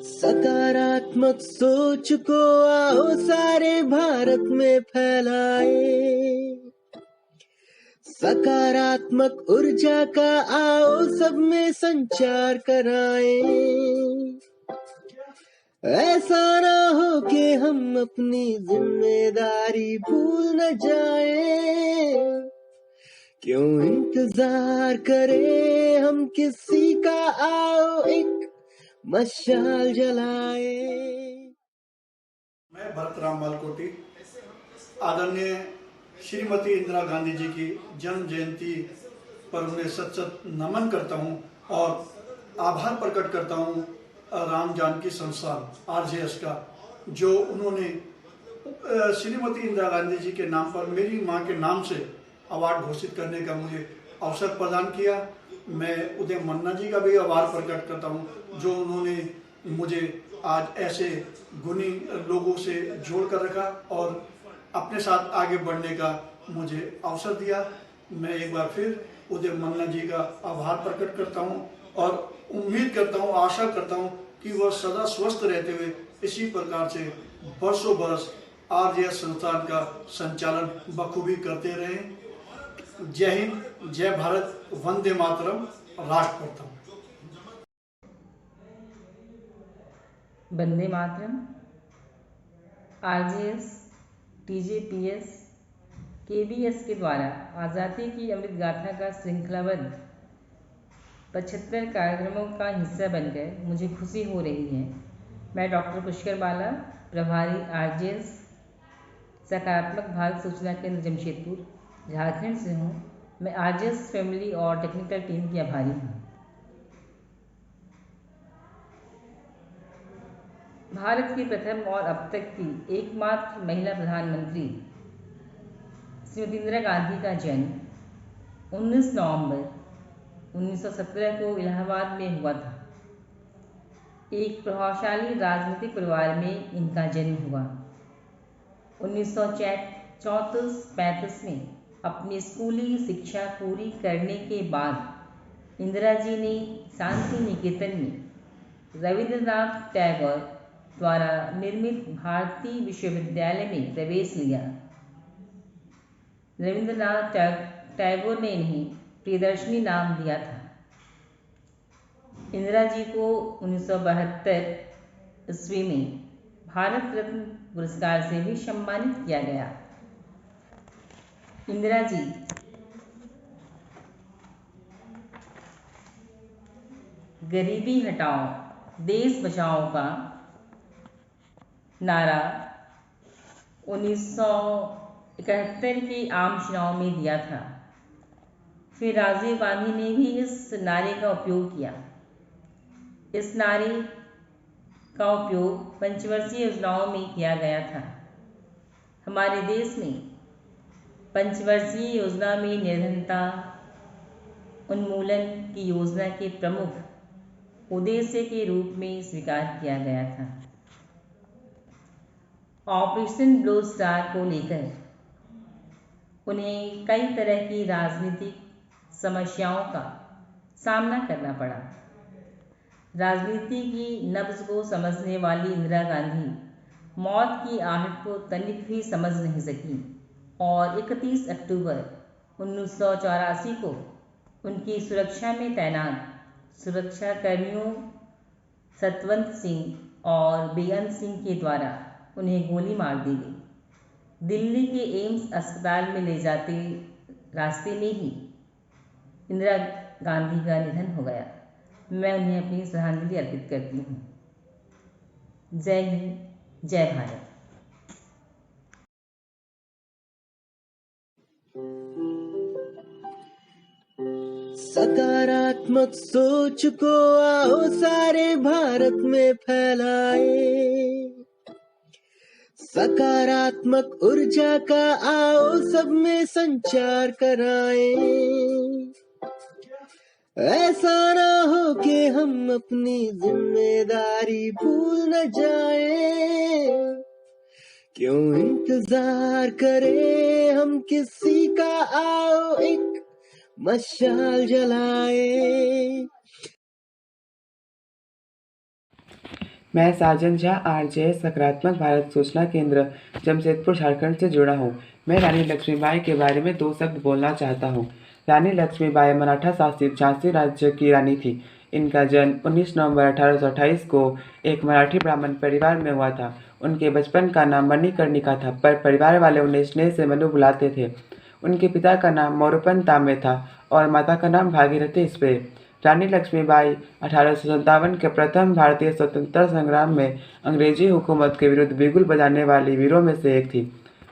सकारात्मक सोच को आओ सारे भारत में फैलाए, सकारात्मक ऊर्जा का आओ सब में संचार कराए। ऐसा ना हो कि हम अपनी जिम्मेदारी भूल न जाए, क्यों इंतजार करें हम किसी का, आओ एक मशाल जलाए। मैं भरत राम बालकोटी आदरणीय श्रीमती इंदिरा गांधी जी की जन्म जयंती पर उन्हें सत सत नमन करता हूं और आभार प्रकट करता हूं राम जानकी संस्थान RJS का, जो उन्होंने श्रीमती इंदिरा गांधी जी के नाम पर मेरी मां के नाम से अवार्ड घोषित करने का मुझे अवसर प्रदान किया। मैं उदय मन्ना जी का भी आभार प्रकट करता हूं, जो उन्होंने मुझे आज ऐसे गुणी लोगों से जोड़ कर रखा और अपने साथ आगे बढ़ने का मुझे अवसर दिया। मैं एक बार फिर उदय मन्ना जी का आभार प्रकट करता हूं और उम्मीद करता हूं, आशा करता हूं कि वह सदा स्वस्थ रहते हुए इसी प्रकार से बरसों बरस RJS संस्थान का संचालन बखूबी करते रहें। जय हिंद, जय भारत, वंदे मातरम, राष्ट्र प्रथम। Vande Mataram. RJS, TJPS, KBS के द्वारा आज़ादी की अमृत गाथा का श्रृंखलाबद्ध 75 कार्यक्रमों का हिस्सा बनकर मुझे खुशी हो रही है। मैं डॉक्टर पुष्कर बाला, प्रभारी RJS सकारात्मक भारत सूचना केंद्र जमशेदपुर, झारखंड से हूँ। मैं RJS फैमिली और टेक्निकल टीम की आभारी हूँ। भारत की प्रथम और अब तक की एकमात्र महिला प्रधानमंत्री श्रीमती इंदिरा गांधी का जन्म 19 नवंबर 1917 को इलाहाबाद में हुआ था। एक प्रभावशाली राजनीतिक परिवार में इनका जन्म हुआ। 1934-35 में अपनी स्कूली शिक्षा पूरी करने के बाद इंदिरा जी ने शांति निकेतन में रविंद्रनाथ टैगोर द्वारा निर्मित भारतीय विश्वविद्यालय में प्रवेश लिया। रविंद्रनाथ टैगोर ने इन्हें प्रियदर्शनी नाम दिया था। इंदिरा जी को 1972 ईस्वी में भारत रत्न पुरस्कार से भी सम्मानित किया गया। इंदिरा जी गरीबी हटाओ देश बचाओ का नारा 1971 के आम चुनाव में दिया था। फिर राजीव गांधी ने भी इस नारे का उपयोग किया। इस नारे का उपयोग पंचवर्षीय योजनाओं में किया गया था। हमारे देश में पंचवर्षीय योजना में निर्धनता उन्मूलन की योजना के प्रमुख उद्देश्य के रूप में स्वीकार किया गया था। ऑपरेशन ब्लू स्टार को लेकर उन्हें कई तरह की राजनीतिक समस्याओं का सामना करना पड़ा। राजनीति की नब्ज को समझने वाली इंदिरा गांधी मौत की आहट को तनिक भी समझ नहीं सकी और 31 अक्टूबर 1984 को उनकी सुरक्षा में तैनात सुरक्षा कर्मियों सतवंत सिंह और बेअंत सिंह के द्वारा उन्हें गोली मार दी गई। दिल्ली के एम्स अस्पताल में ले जाते रास्ते में ही इंदिरा गांधी का निधन हो गया। मैं उन्हें अपनी श्रद्धांजलि अर्पित करती हूँ। जय हिंद, जय भारत। सकारात्मक सोच को आओ सारे भारत में फैलाए, सकारात्मक ऊर्जा का आओ सब में संचार कराए। ऐसा ना हो कि हम अपनी जिम्मेदारी भूल न जाए, क्यों इंतजार करें हम किसी का, आओ एक मशाल जलाए। मैं साजन झा आरजे सकारात्मक भारत सूचना केंद्र जमशेदपुर झारखंड से जुड़ा हूँ। मैं रानी लक्ष्मीबाई के बारे में 2 शब्द बोलना चाहता हूँ। रानी लक्ष्मीबाई मराठा शासित झांसी राज्य की रानी थी। इनका जन्म 19 नवंबर 1828 को एक मराठी ब्राह्मण परिवार में हुआ था। उनके बचपन का नाम मणिकर्णिका था, पर परिवार वाले उन्हें स्नेह से मनु बुलाते थे। उनके पिता का नाम मोरपन तांबे था और माता का नाम भागीरथी स्प्रे। रानी लक्ष्मीबाई 1857 के प्रथम भारतीय स्वतंत्रता संग्राम में अंग्रेजी हुकूमत के विरुद्ध बिगुल बजाने वाली वीरों में से एक थी।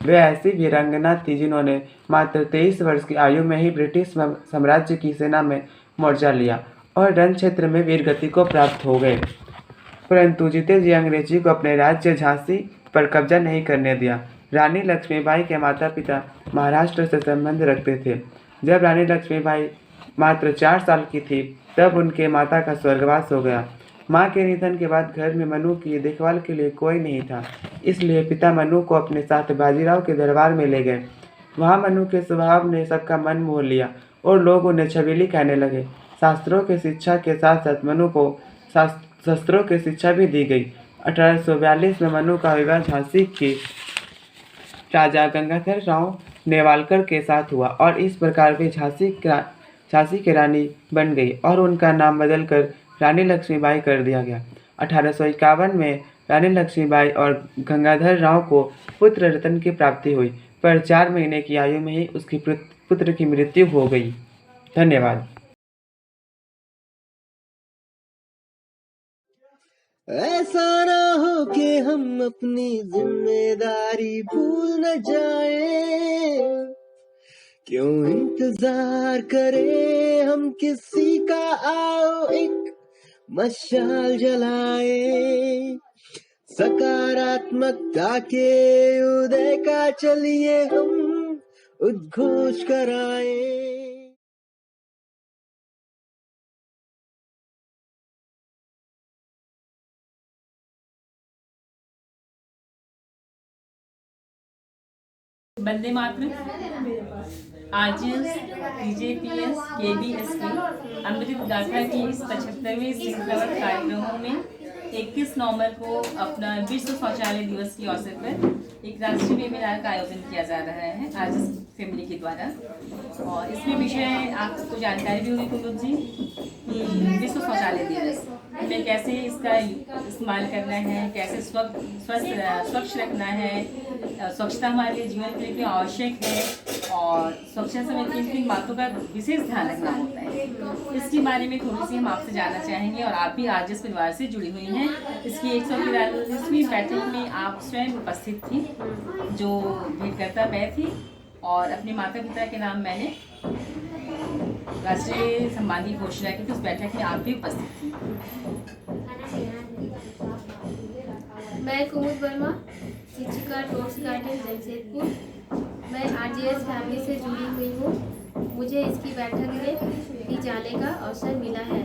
वे ऐसी वीरांगना थी जिन्होंने मात्र 23 वर्ष की आयु में ही ब्रिटिश साम्राज्य की सेना में मोर्चा लिया और रण क्षेत्र में वीरगति को प्राप्त हो गए, परंतु जीते जी अंग्रेजी को अपने राज्य झांसी पर कब्जा नहीं करने दिया। रानी लक्ष्मीबाई के माता पिता महाराष्ट्र से संबंध रखते थे। जब रानी लक्ष्मीबाई मात्र 4 साल की थी तब उनके माता का स्वर्गवास हो गया। मां के निधन के बाद घर में मनु की देखभाल के लिए कोई नहीं था, इसलिए पिता मनु को अपने साथ बाजीराव के दरबार में ले गए। वहां मनु के स्वभाव ने सबका मन मोह लिया और लोग उन्हें छबीली कहने लगे। शास्त्रों की शिक्षा के साथ साथ मनु को शस्त्रों की शिक्षा भी दी गई। 1842 में मनु का विवाह झांसी की राजा गंगाधर राव नेवालकर के साथ हुआ और इस प्रकार वे झांसी की रानी बन गई और उनका नाम बदलकर रानी लक्ष्मीबाई कर दिया गया। 1851 में रानी लक्ष्मीबाई और गंगाधर राव को पुत्र रतन की प्राप्ति हुई, पर 4 महीने की आयु में ही उसकी पुत्र की मृत्यु हो गई। धन्यवाद। ऐसा ना हो कि हम अपनी जिम्मेदारी भूल न जाए, क्यों इंतजार करें हम किसी का, आओ एक मशाल जलाए। सकारात्मकता के उदय का चलिए हम उद्घोष कराएं। वंदे मातरम। आरजेएस, टीजेपीएस, केबीएसपी अमृत गाथा की इस 75वें श्रृंखलाबद्ध कार्यक्रमों में 21 नवंबर को अपना विश्व शौचालय दिवस के अवसर पर एक राष्ट्रीय वेबिनार का आयोजन किया जा रहा है आरजेएस फैमिली के द्वारा। और इसमें विषय आपको जानकारी भी होगी कुलदीप जी कि विश्व शौचालय दिवस में कैसे इसका इस्तेमाल करना है, कैसे स्वच्छ रखना है, स्वच्छता हमारे लिए जीवन के लिए आवश्यक है और स्वच्छता समय किन किन बातों का विशेष ध्यान रखना होता है, इसके बारे में थोड़ी सी हम आपसे जानना चाहेंगे। और आप भी आरजेएस परिवार से जुड़ी हुई हैं। इसकी 143वीं बैठक में आप स्वयं उपस्थित थी, जो भेंटकर्ता मैं थी और अपने माता पिता के नाम मैंने राष्ट्रीय सम्मान की घोषणा की थी। उस बैठक में आप भी उपस्थित थी। मैं कुमुद वर्मा, शिक्षिका टोर्स गार्डन जमशेदपुर। मैं आरजेएस फैमिली से जुड़ी हुई हूँ। मुझे इसकी बैठक में भी जाने का अवसर मिला है।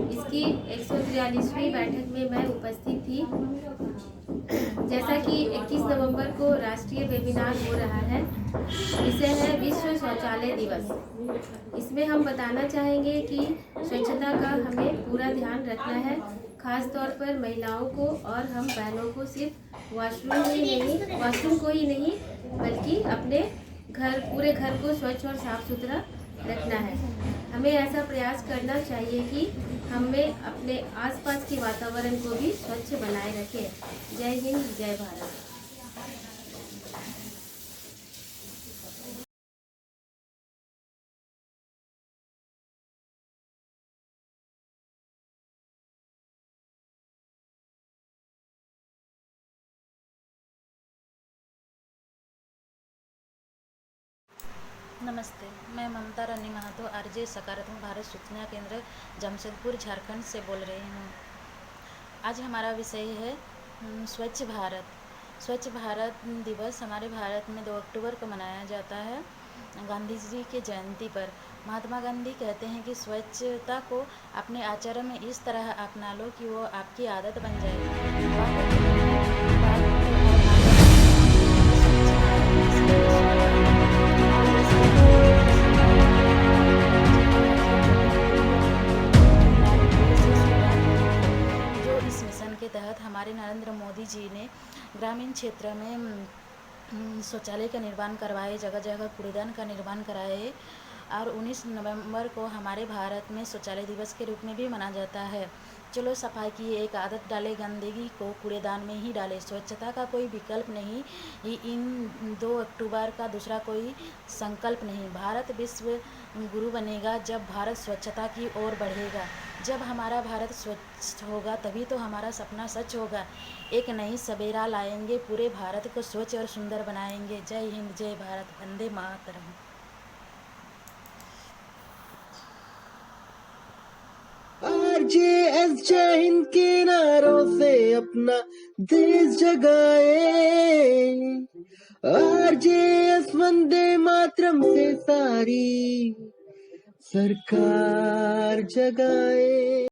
इसकी 143वीं बैठक में मैं उपस्थित थी। जैसा कि 21 नवंबर को राष्ट्रीय वेबिनार हो रहा है, विषय है विश्व शौचालय दिवस। इसमें हम बताना चाहेंगे कि स्वच्छता का हमें पूरा ध्यान रखना है, खास तौर पर महिलाओं को और हम बहनों को सिर्फ वॉशरूम को ही नहीं बल्कि अपने पूरे घर को स्वच्छ और साफ सुथरा रखना है। हमें ऐसा प्रयास करना चाहिए कि हमें अपने आसपास के वातावरण को भी स्वच्छ बनाए रखें। जय हिंद, जय भारत। नमस्ते, मैं ममता रानी महतो आरजे सकारात्मक भारत सूचना केंद्र जमशेदपुर झारखंड से बोल रही हूँ। आज हमारा विषय है स्वच्छ भारत। स्वच्छ भारत दिवस हमारे भारत में 2 अक्टूबर को मनाया जाता है, गांधी जी के जयंती पर। महात्मा गांधी कहते हैं कि स्वच्छता को अपने आचरण में इस तरह अपना लो कि वो आपकी आदत बन जाए। जो इस मिशन के तहत हमारे नरेंद्र मोदी जी ने ग्रामीण क्षेत्र में शौचालय का निर्माण करवाए, जगह जगह कूड़ेदान का निर्माण कराए। और 19 नवंबर को हमारे भारत में शौचालय दिवस के रूप में भी मनाया जाता है। चलो सफाई की एक आदत डाले, गंदगी को कूड़ेदान में ही डाले। स्वच्छता का कोई विकल्प नहीं, इन 2 अक्टूबर का दूसरा कोई संकल्प नहीं। भारत विश्व गुरु बनेगा जब भारत स्वच्छता की ओर बढ़ेगा। जब हमारा भारत स्वच्छ होगा तभी तो हमारा सपना सच होगा। एक नई सवेरा लाएंगे, पूरे भारत को स्वच्छ और सुंदर बनाएंगे। जय हिंद, जय भारत, वंदे मातरम। आरजेएस जय हिंद के नारों से अपना देश जगाए, आरजेएस वंदे मातरम से सारी सरकार जगाए।